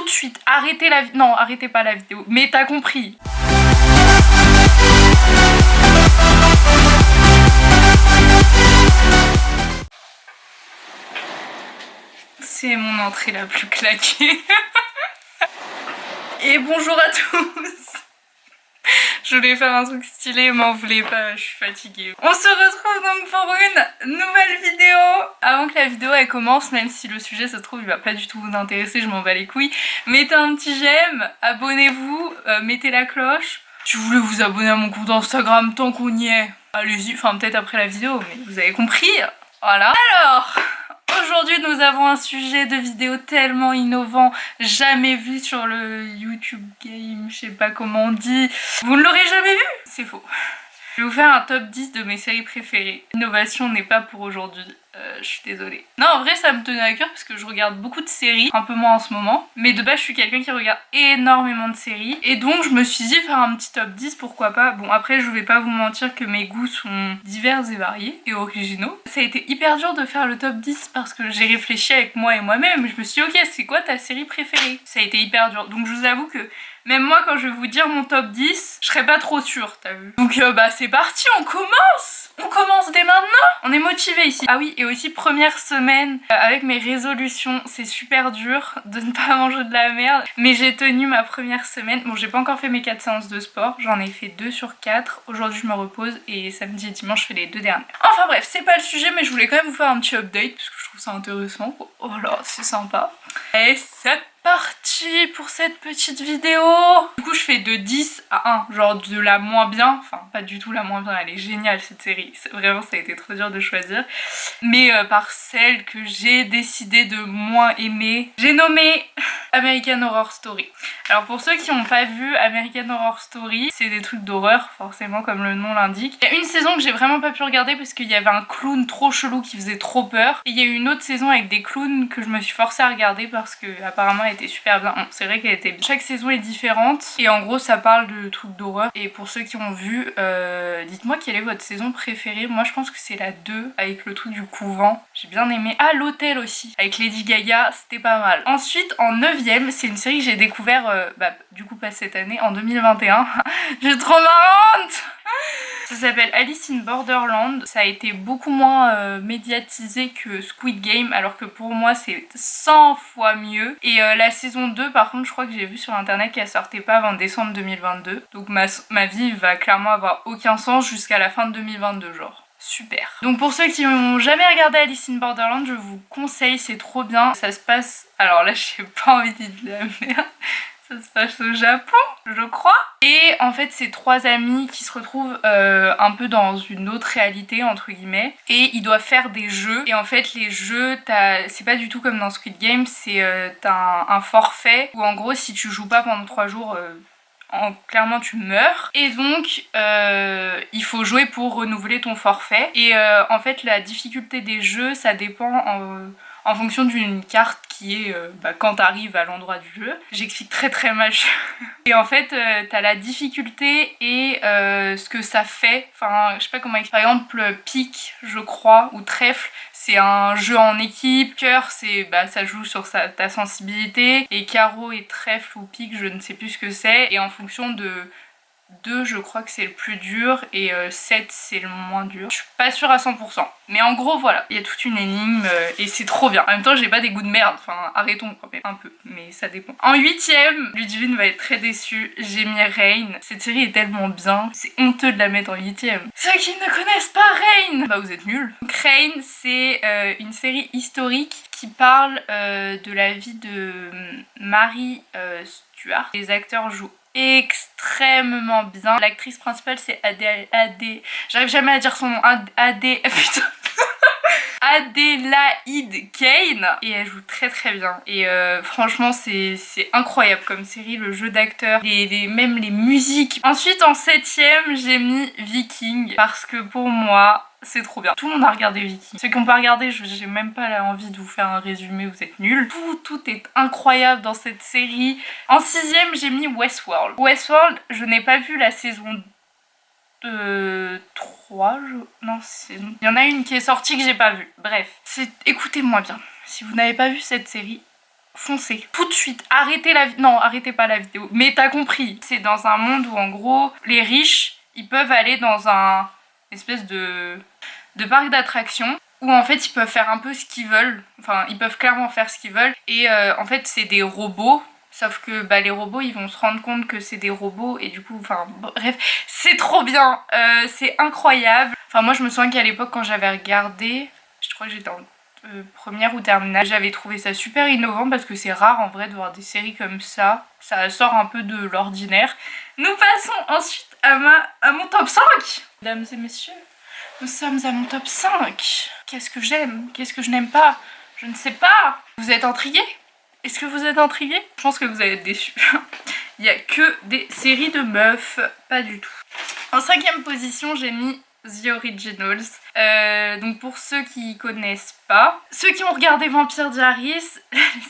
de suite. Arrêtez la vidéo. Non, arrêtez pas la vidéo. Mais t'as compris. C'est mon entrée la plus claquée. Et bonjour à tous. Je voulais faire un truc stylé, m'en voulez pas, je suis fatiguée. On se retrouve donc pour une nouvelle vidéo. Avant que la vidéo elle commence, même si le sujet ça se trouve il va pas du tout vous intéresser, je m'en bats les couilles, mettez un petit j'aime, abonnez-vous, mettez la cloche. Si vous voulez vous abonner à mon compte Instagram tant qu'on y est, allez-y, enfin peut-être après la vidéo, mais vous avez compris. Voilà. Alors, aujourd'hui nous avons un sujet de vidéo tellement innovant, jamais vu sur le YouTube game, je sais pas comment on dit. Vous ne l'aurez jamais vu? C'est faux. Je vais vous faire un top 10 de mes séries préférées. L'innovation n'est pas pour aujourd'hui, je suis désolée. Non, en vrai ça me tenait à cœur parce que je regarde beaucoup de séries, un peu moins en ce moment. Mais de base je suis quelqu'un qui regarde énormément de séries. Et donc je me suis dit faire un petit top 10, pourquoi pas. Bon après je vais pas vous mentir que mes goûts sont divers et variés et originaux. Ça a été hyper dur de faire le top 10 parce que j'ai réfléchi avec moi et moi-même. Je me suis dit ok, c'est quoi ta série préférée? Ça a été hyper dur. Donc je vous avoue que même moi quand je vais vous dire mon top 10, je serais pas trop sûre, t'as vu. Donc bah c'est parti, on commence. On commence dès maintenant. On est motivé ici. Ah oui, et aussi première semaine avec mes résolutions. C'est super dur de ne pas manger de la merde. Mais j'ai tenu ma première semaine. Bon, j'ai pas encore fait mes 4 séances de sport. J'en ai fait 2 sur 4. Aujourd'hui, je me repose et samedi et dimanche, je fais les 2 dernières. Enfin bref, c'est pas le sujet, mais je voulais quand même vous faire un petit update parce que je trouve ça intéressant. Oh là, c'est sympa. Et c'est parti pour cette petite vidéo. Du coup je fais de 10 à 1, genre de la moins bien, enfin pas du tout la moins bien, elle est géniale cette série, vraiment ça a été trop dur de choisir, mais par celle que j'ai décidé de moins aimer, j'ai nommé American Horror Story. Alors pour ceux qui n'ont pas vu American Horror Story, c'est des trucs d'horreur forcément comme le nom l'indique. Il y a une saison que j'ai vraiment pas pu regarder parce qu'il y avait un clown trop chelou qui faisait trop peur, et il y a eu une autre saison avec des clowns que je me suis forcée à regarder parce que apparemment elle était super bien. Bon, c'est vrai qu'elle était bien. Chaque saison est différente et en gros ça parle de trucs d'horreur. Et pour ceux qui ont vu, dites-moi quelle est votre saison préférée. Moi je pense que c'est la 2 avec le truc du couvent. J'ai bien aimé. Ah, l'hôtel aussi avec Lady Gaga, c'était pas mal. Ensuite en 9ème, c'est une série que j'ai découvert du coup pas cette année, en 2021. J'ai trop marrante. Ça s'appelle Alice in Borderland. Ça a été beaucoup moins médiatisé que Squid Game, alors que pour moi c'est 100 fois mieux. Et la saison 2 par contre je crois que j'ai vu sur internet qu'elle sortait pas avant décembre 2022. Donc ma vie va clairement avoir aucun sens jusqu'à la fin de 2022 genre. Super. Donc pour ceux qui n'ont jamais regardé Alice in Borderland, je vous conseille, c'est trop bien. Ça se passe... Alors là j'ai pas envie de dire de la merde. Ça se passe au Japon, je crois. Et en fait, c'est 3 amis qui se retrouvent un peu dans une autre réalité, entre guillemets. Et ils doivent faire des jeux. Et en fait, les jeux, c'est pas du tout comme dans Squid Game, c'est t'as un forfait où en gros, si tu joues pas pendant 3 jours... clairement tu meurs et donc il faut jouer pour renouveler ton forfait et en fait la difficulté des jeux ça dépend en fonction d'une carte qui est quand t'arrives à l'endroit du jeu. J'explique très très mal. Et en fait t'as la difficulté et ce que ça fait, enfin je sais pas comment expliquer. Par exemple pique je crois ou trèfle c'est un jeu en équipe, cœur c'est ça joue sur ta sensibilité et carreau et trèfle ou pique je ne sais plus ce que c'est et en fonction de 2 je crois que c'est le plus dur et 7 c'est le moins dur. Je suis pas sûre à 100%. Mais en gros voilà, il y a toute une énigme et c'est trop bien. En même temps j'ai pas des goûts de merde, enfin arrêtons quand même un peu, mais ça dépend. En 8ème, Ludivine va être très déçue, j'ai mis Rain. Cette série est tellement bien, c'est honteux de la mettre en 8ème. Ceux qui ne connaissent pas Rain, bah vous êtes nuls. Donc Rain c'est une série historique qui parle de la vie de Mary Stuart. Les acteurs jouent extrêmement bien. L'actrice principale c'est j'arrive jamais à dire son nom. Putain. Adélaïde Kane et elle joue très très bien et franchement c'est incroyable comme série, le jeu d'acteurs, même les musiques. Ensuite en 7ème j'ai mis Viking parce que pour moi c'est trop bien. Tout le monde a regardé Viking. Ceux qui n'ont pas regardé, j'ai même pas envie de vous faire un résumé, vous êtes nuls. Tout est incroyable dans cette série. En 6ème j'ai mis Westworld. Westworld, je n'ai pas vu la saison 3, non, il y en a une qui est sortie que j'ai pas vue. Bref, écoutez-moi bien. Si vous n'avez pas vu cette série, foncez. Tout de suite. Arrêtez la vidéo. Non, arrêtez pas la vidéo. Mais t'as compris. C'est dans un monde où, en gros, les riches, ils peuvent aller dans un espèce de parc d'attractions où, en fait, ils peuvent faire un peu ce qu'ils veulent. Enfin, ils peuvent clairement faire ce qu'ils veulent. Et en fait, c'est des robots. Sauf que bah, les robots, ils vont se rendre compte que c'est des robots. Et du coup, enfin, bref, c'est trop bien. C'est incroyable. Enfin, moi, je me souviens qu'à l'époque, quand j'avais regardé, je crois que j'étais en première ou terminale, j'avais trouvé ça super innovant parce que c'est rare en vrai de voir des séries comme ça. Ça sort un peu de l'ordinaire. Nous passons ensuite à mon top 5. Mesdames et messieurs, nous sommes à mon top 5. Qu'est-ce que j'aime? Qu'est-ce que je n'aime pas? Je ne sais pas. Vous êtes intrigués? Est-ce que vous êtes intrigués? Je pense que vous allez être déçus. Il n'y a que des séries de meufs, pas du tout. En 5e position, j'ai mis The Originals. Donc pour ceux qui connaissent pas, ceux qui ont regardé Vampire Diaries,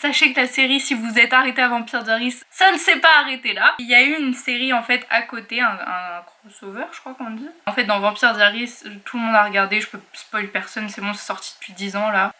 sachez que la série, si vous êtes arrêté à Vampire Diaries, ça ne s'est pas arrêté là. Il y a eu une série en fait à côté, un crossover je crois qu'on dit. En fait dans Vampire Diaries, tout le monde a regardé, je peux spoil personne, c'est bon, c'est sorti depuis 10 ans là.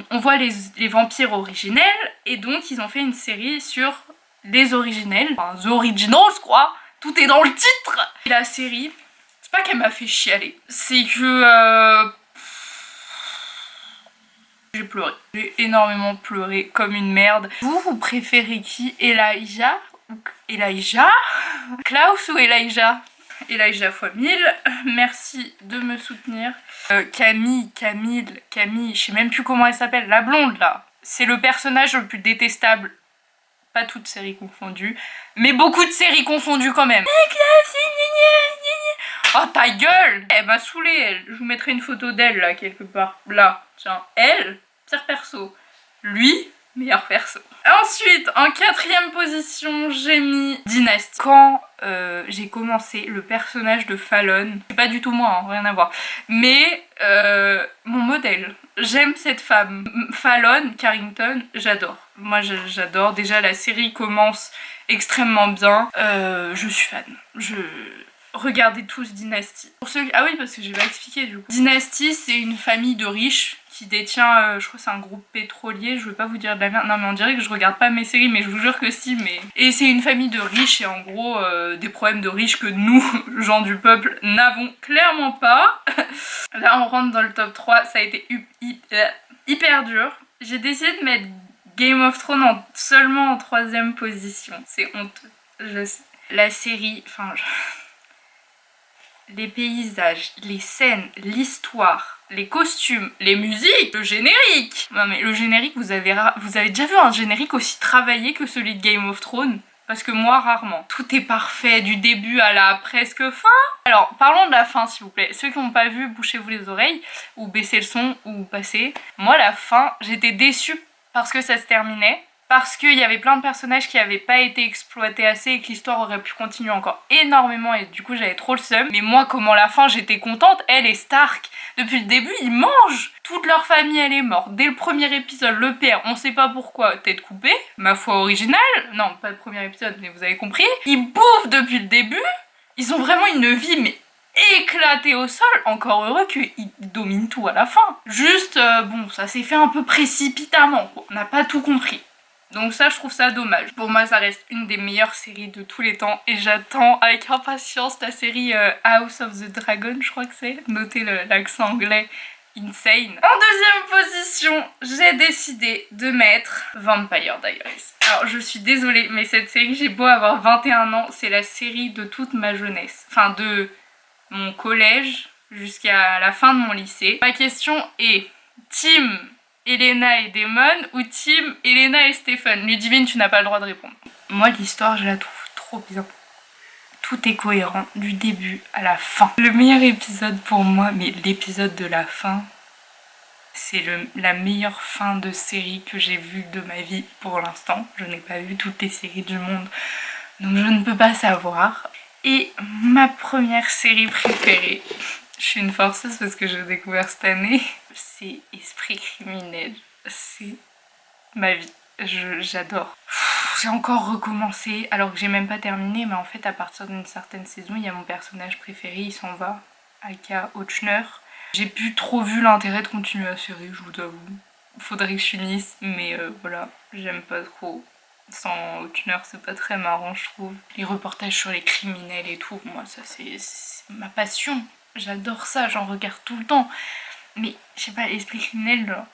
On voit les vampires originels et donc ils ont fait une série sur les originels, enfin The Originals quoi, tout est dans le titre. Et la série, c'est pas qu'elle m'a fait chialer, c'est que j'ai pleuré. J'ai énormément pleuré comme une merde. Vous préférez qui? Elijah ou Elijah? Klaus ou Elijah? Elijah fois 1000, merci de me soutenir. Camille, je sais même plus comment elle s'appelle, la blonde là. C'est le personnage le plus détestable. Pas toutes séries confondues, mais beaucoup de séries confondues quand même. Oh ta gueule! Elle m'a saoulée elle. Je vous mettrai une photo d'elle là quelque part. Là, tiens, elle, pire perso. Lui, meilleur perso. Ensuite, en 4e position, j'ai mis Dynasty. Quand j'ai commencé le personnage de Fallon, c'est pas du tout moi, hein, rien à voir, mais mon modèle. J'aime cette femme. Fallon, Carrington, j'adore. Moi j'adore. Déjà la série commence extrêmement bien. Je suis fan. Regardez tous Dynasty. Pour ceux... Ah oui, parce que j'ai pas expliqué du coup. Dynasty, c'est une famille de riches qui détient, je crois que c'est un groupe pétrolier, je veux pas vous dire de la merde, non mais on dirait que je regarde pas mes séries, mais je vous jure que si, mais... Et c'est une famille de riches et en gros, des problèmes de riches que nous, gens du peuple, n'avons clairement pas. Là, on rentre dans le top 3, ça a été hyper dur. J'ai décidé de mettre Game of Thrones seulement en 3e position. C'est honteux, je sais. La série, enfin... Les paysages, les scènes, l'histoire, les costumes, les musiques, le générique. Non mais le générique, vous avez déjà vu un générique aussi travaillé que celui de Game of Thrones? Parce que moi, rarement. Tout est parfait, du début à la presque fin. Alors, parlons de la fin, s'il vous plaît. Ceux qui n'ont pas vu, bouchez-vous les oreilles, ou baissez le son, ou passez. Moi, la fin, j'étais déçue parce que ça se terminait. Parce qu'il y avait plein de personnages qui n'avaient pas été exploités assez et que l'histoire aurait pu continuer encore énormément et du coup j'avais trop le seum. Mais moi, comment la fin, j'étais contente. Elle et Stark, depuis le début, ils mangent. Toute leur famille, elle est morte. Dès le premier épisode, le père, on sait pas pourquoi, tête coupée. Ma foi originale. Non, pas le premier épisode, mais vous avez compris. Ils bouffent depuis le début. Ils ont vraiment une vie, mais éclaté au sol, encore heureux qu'ils dominent tout à la fin. Juste, bon, ça s'est fait un peu précipitamment, quoi. On n'a pas tout compris. Donc ça, je trouve ça dommage. Pour moi, ça reste une des meilleures séries de tous les temps et j'attends avec impatience la série House of the Dragon, je crois que c'est. Notez l'accent anglais, insane. En 2e position, j'ai décidé de mettre Vampire Diaries. Alors, je suis désolée, mais cette série, j'ai beau avoir 21 ans, c'est la série de toute ma jeunesse. Enfin, de mon collège jusqu'à la fin de mon lycée. Ma question est, team Elena et Damon ou team Elena et Stephen? Ludivine, tu n'as pas le droit de répondre. Moi, l'histoire, je la trouve trop bien. Tout est cohérent du début à la fin. Le meilleur épisode pour moi, mais l'épisode de la fin, c'est la meilleure fin de série que j'ai vue de ma vie pour l'instant. Je n'ai pas vu toutes les séries du monde, donc je ne peux pas savoir. Et ma première série préférée, je suis une forceuse parce que je l'ai découvert cette année, c'est Esprit criminel. C'est ma vie. J'adore. J'ai encore recommencé alors que j'ai même pas terminé, mais en fait à partir d'une certaine saison, il y a mon personnage préféré, il s'en va, aka Ochner. J'ai plus trop vu l'intérêt de continuer la série, je vous avoue. faudrait que je finisse, mais voilà, j'aime pas trop. Sans aucune heure, c'est pas très marrant, je trouve. Les reportages sur les criminels et tout, moi, ça c'est ma passion. J'adore ça, j'en regarde tout le temps. Mais je sais pas, l'esprit criminel, genre,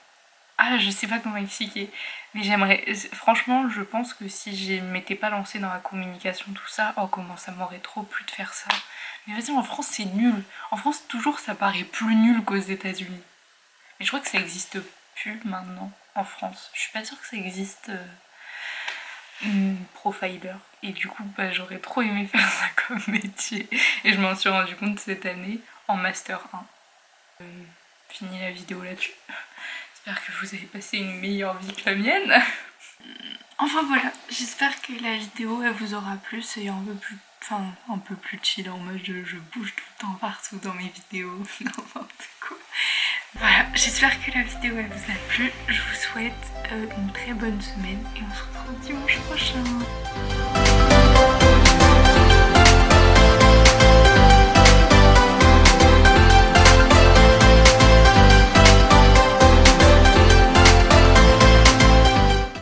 ah, je sais pas comment expliquer. Mais j'aimerais. Franchement, je pense que si je m'étais pas lancée dans la communication, tout ça, oh, comment ça m'aurait trop plu de faire ça. Mais vas-y, en France, c'est nul. En France, toujours, ça paraît plus nul qu'aux États-Unis. Mais je crois que ça existe plus maintenant en France. Je suis pas sûre que ça existe. Profiler. Et du coup, bah, j'aurais trop aimé faire ça comme métier. Et je m'en suis rendu compte cette année en Master 1. Fini la vidéo là-dessus. J'espère que vous avez passé une meilleure vie que la mienne. Enfin voilà, j'espère que la vidéo elle vous aura plu. C'est un peu plus, un peu plus chill en mode je bouge tout le temps partout dans mes vidéos, n'importe quoi. Voilà, j'espère que la vidéo elle vous a plu. Je vous souhaite une très bonne semaine et on se retrouve dimanche prochain.